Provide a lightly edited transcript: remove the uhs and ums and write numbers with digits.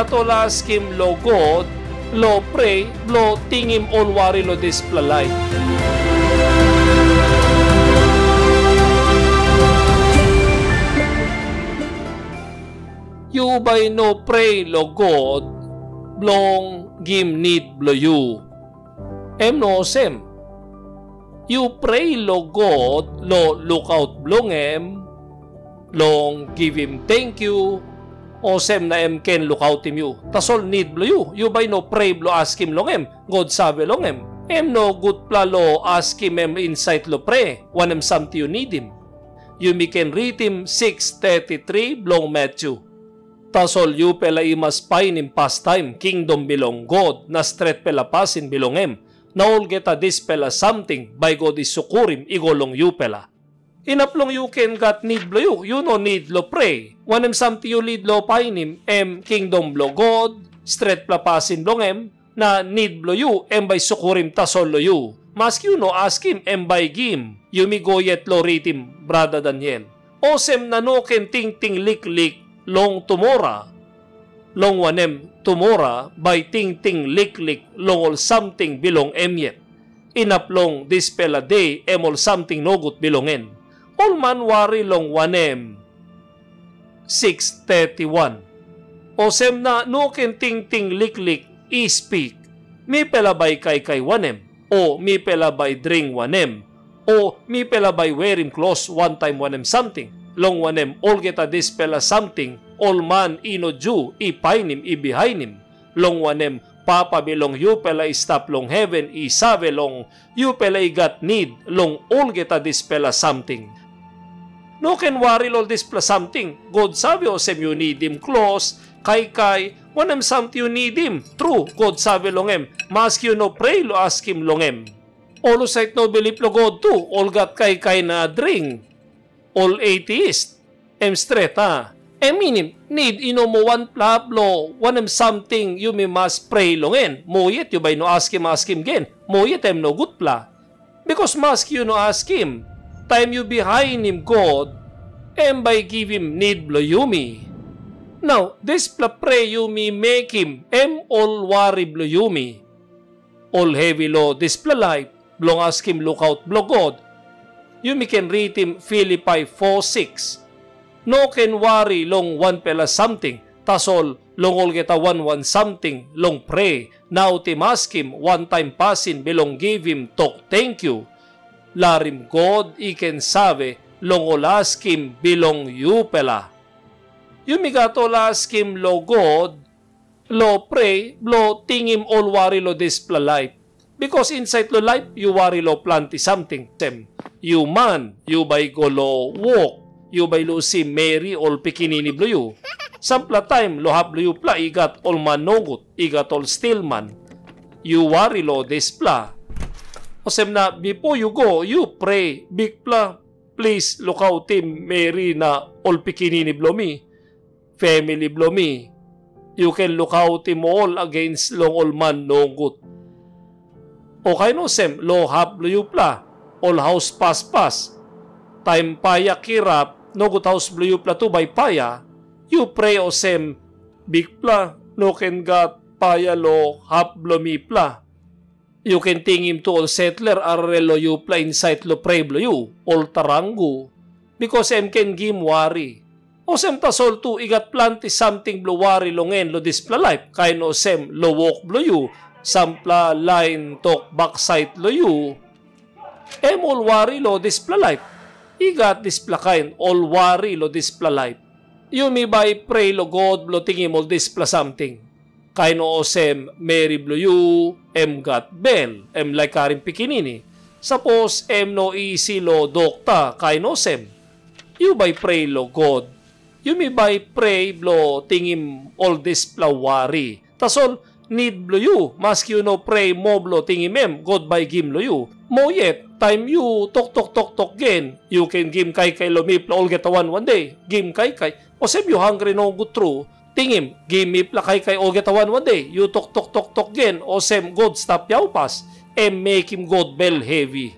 gatola skim lo God, lo pray, lo tingim all wari lo displalay. You by no pray lo God, blong gim need blo you. No sem. You pray lo God, lo look out blong long give him thank you, o sem na ken look out him you. Tasol need blo you. You by no pray blo ask him long God sabi long no good pla lo ask him insight lo pray. When something you need him. You me can read him 6:33 blong Matthew. Tasol you pela imas pain in pastime, kingdom belong God, na straight pela pasin belong Naol geta this pela something, by God is sukurim, igolong you pela. Inaplong you can got need blo you no need lo pray. When something you lead lo painim, kingdom blo God, straight pela pasin belong na need blo you, by sukurim tasol lo you. Mask you no ask him, by gim, you mi go yet lo ritim, brother Daniel. Osem na no ken ting ting lik lik, long tumora, long wanem tumora, by ting ting lik lik, long all something belong yet. Inaplong this pela day, all something no good belongin. All man wari long wanem 6:31. Osem na no ken ting ting lik lik, i-speak, mi pela by kay wanem, o mi pela by drink wanem, o mi pela by wearing clothes one time wanem something. Long wanem all geta this pela something, all man ino Jew, ipainim, ibihainim. Long wanem papa belong you pela stop long heaven, isabe long you pela got need, long all geta this pela something. No can worry all this pela something. God sabi o sem you need him close, kay wanem something you need him. True, God sabi long mask you no pray lo ask him long all site no believe lo God too, all got kay na drink. All atheist. Straight minim, need ino mo one plablo, one something you may must pray longen. Mo yet you by no ask him again. Mo yet no good pla. Because mask you no ask him. Time you behind him God, by give him need blo you me. Now, this pla pray you me make him, all worry blo you me. All heavy lo this pla life, blong ask him look out blo God. You me can read him Philippi 4:6. No can worry long one pela something. Tasol long all geta one something long pray. Now tim ask him one time pasin belong give him talk thank you. Larim God iken sabe long all ask him belong you pela. You me gato ask him lo God, lo pray, lo tingim all worry lo displa life. Because inside lo life you worry lo planti something. You man, you by go lo walk, you by lo si Mary all pikinini blo you. Sampla time lo hap lo you pla, igat all man nogut, igat all still man. You worry lo displa. O sem na, before you go, you pray, big pla, please look out him Mary na all pikinini blo me, family blo me. You can look out him all against long all man nogut. Okay no sem, lo hap lo you pla. All house pas. Time paya kirap, no good house blue pla to by paya. You pray o sem big pla, no can got paya lo hap blo mi pla. You can ting him to all settler arrelo you pla inside lo pray blo you, all tarangu. Because can game worry. O sem tasol to igat planti something blo worry longen lo displa life. Kay no sem lo walk blo you, sampla line talk backside lo you. All worry lo displa life. Igat displa kain, all worry lo displa life. You may by pray lo God lo tingin mo displa something. Kain o sem Mary blo you, got bell, like karin pikinini. Suppose no easy lo dokta, kain o sem. You by pray lo God. You may by pray lo tingin all displa worry. Tasol, need blo you, mask you no pray mo blo tingin God by gim lo you. Mo yet, time you tok gen, you can game kay lo mipla all get one day. Game kay. O sem you hungry no good true, tingim, game mipla kay all get one day. You tok gen, o sem God stop yaw pas, make him God bell heavy.